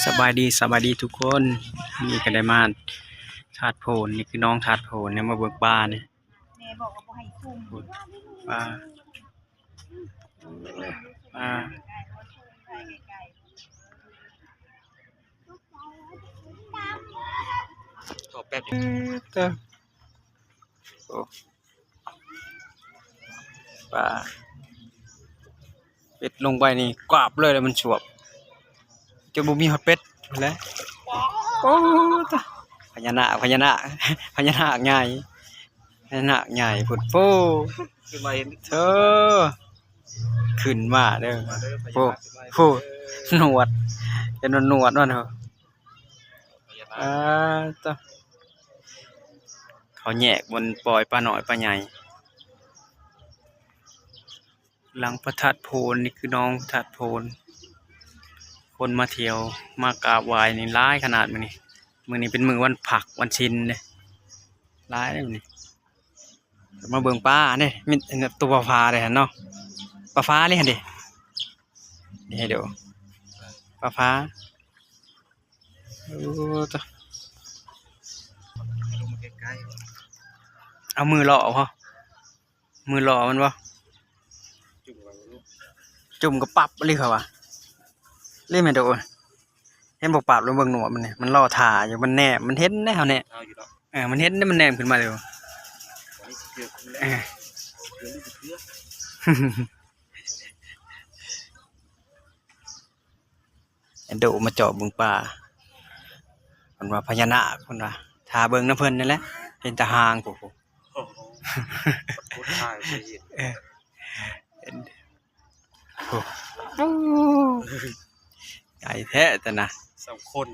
สบายดีทุกคนนี่ก็ได้มาชาดโพนนี่คือน้องชาดโพนเนี่ยมาเบิกบ้านเนี่ยแม่บอกว่าบ่ให้คุมป้าขอแป๊บนึงโอ้ป้าเป็ดลงไปนี่กราบเลยแล้วมันฉวบจะบุมีฮอตเป็ดแล้วโอ้ตาพญานาคใหญ่พุดโป้ขึ้นมาเห็นเธอขึ้นมาเด้อโป้หนวดเป็นหนวดนั่นเหรอตัวเขาแยกบนปล่อยปลาหน่อยปลาใหญ่หลังพระธาตุโพนนี่คือน้องพระธาตุโพนคนมาเที่ยวมากราบไหว้นี่ร้ายขนาดมื้อนี้เป็นมื้อวันผักวันชินเนี่ยร้ายเลยมื้อนี้มาเบิ่งปลาเนี่ยมีตัวปลาฟ้าเลยเนาะปลาฟ้าเลยเห็นดินี่ให้ดูปลาฟ้าตัวเอามือหล่อพอมือหล่อมันวะจุ่มกับปับเลยเขาวะเล่นไม่ดูเห็นบอกปราบลงเบิ่งหนวดมันเนี่ยมันล่อถ่าอยู่มันแนบมันเห็นแน่เขาเนี่ยมันเห็นนี่มันแนบขึ้นมาเลยโดมาเจาะเบิ่งป่าคนว่าพญานาคคนว่าทาเบิ่งน้ำเพิ่นนั่นแหละเห็นตาหางปุ๊บใหญ่แท้แต่นะ2 คน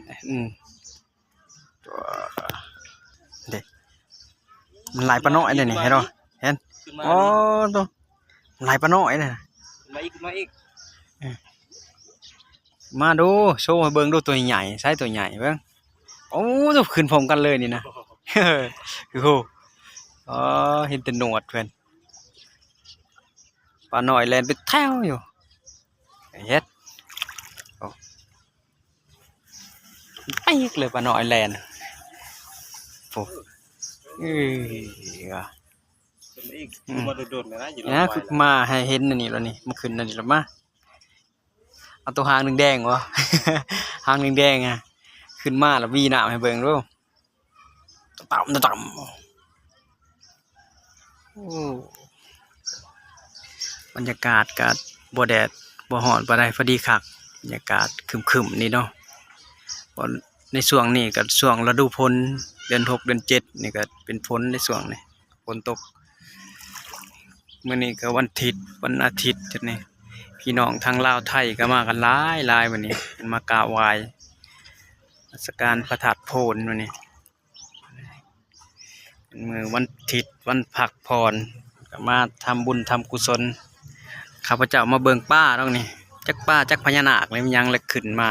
เด็กมันหลายปลาน้อยเลยนี่เห็นป่ะเห็นอ๋อตัวหลายปลาน้อยเลยมาอีกมาดูโชว์ให้เบิ่งดูตัวใหญ่ไซส์ตัวใหญ่เบิ่งโอ้ตัวขึ้นพร้อมกันเลยนี่นะคือโหเห็นแต่หนวดเพื่อนปลาน้อยแล่นไปแถวอยู่เฮ็ดไปอีกเลยปลาน้อยแล่นโอ้มาโดดๆเลยนะอยู่นะคือมาให้เห็นอันนี้แล้วนี่มันขึ้นอันนี้แล้วมาเอาตัวหางแดงๆวะ หางแดงๆอ่ะขึ้นมาแล้ววีหน้าให้เบิ่งดูต่ำบรรยากาศก็บ่แดดบ่ร้อนบ่ได้พอดีคักบรรยากาศครึมๆนี่เนาะในช่วงนี้ก็ช่วงฤดูฝนเดือน6เดือน7นี่ก็เป็นฝนในช่วงนี้ฝนตกมื้อนี้ก็วันอาทิตย์จังนี้พี่น้องทางลาวไทยก็มากันหลายวันนี้มากราบไหว้นมัสการพระธาตุโพนวันนี้เป็นมื้อวันอาทิตย์วันพักผ่อนก็มาทำบุญทำกุศลข้าพเจ้ามาเบิ่งป้าตรงนี้จักป้าจักพญานาคเลยมันยังเลยขึ้นมา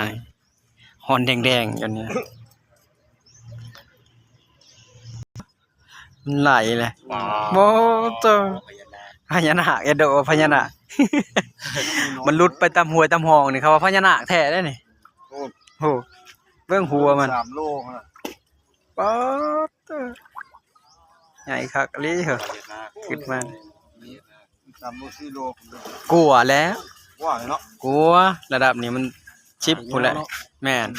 หอนแดงๆอย่างนี้มันไหลเลยโมตัวพญานาคโดพญานาคมันลุดไปตามห้วยตามห้องนี่เขาว่าพญานาคแท้ได้นี่โอ้เบื้องหัวมัน3 โลนะป๊อดใหญ่คักเลยเหรอขึ้นมา3 โล 4 โลกลัวแล้วว่าเนาะกลัวระดับนี้มันชิปพุ่นแหละแม่น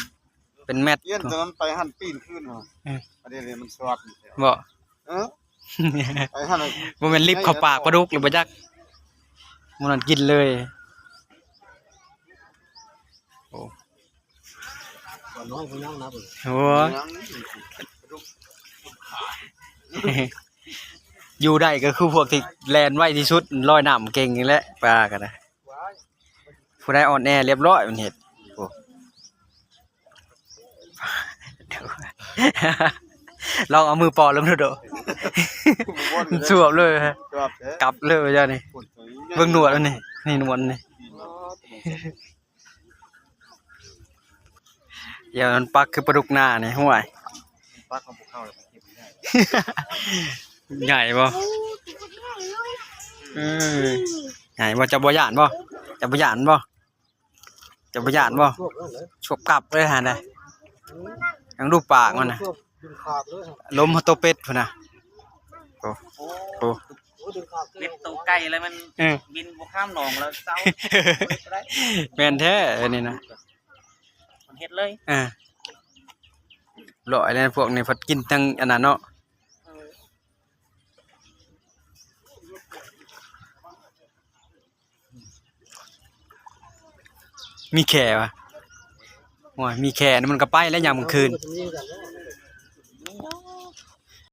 เป็นแมทเอี้ยนตอนนั้นไปหั่นปีนขึ้นเหรอประเดี๋ยวมันสวัสดบ่ไปหั่นบ่แม่นลิฟต์เข้าปากปลาดุกหรือบ่จักมันนั่นกินเลยโอ้น้อยเขายังนะเบิ่งโหอยู่ได้ก็คือพวกที่แลนไว้ที่สุดลอยน้ำเก่งนี่แหละปลากันนะผู้ใดอ่อนแอเรียบร้อยมันเห็ดโอ้ลองเอามือปอลงดูดูสวบเลยกลับเลยจ้านี่เบิ่งหนวดแล้วนี่หนวดนี่อย่ามันปักคือปลาดุกหน้านี่ห่วยปักของพวกเขาเลยใหญ่ป่ะ ใหญ่บ่จะบ่ย่านบ่จะบ่ย่านบ่จะบ่ย่านบ่ชวบกลับเลยหั่นน่ะยังดูปากมันน่ะลมตัวเป็ดพุ่นน่ะโอ้โอ้ เป็ดตัวไก่อะไรมันบินบ่ข้ามหนองแล้วเศร้าได้ แม่นแท้อันนี้นะ มันเฮ็ดเลย หล่อยเลยพวกนี้เพิ่นกินทั้งอันนั้นเนาะมีแข่วะโอ้ยมีแข่นี่มันก็ไปแล้วยามกลางคืน มันมีกันแล้ว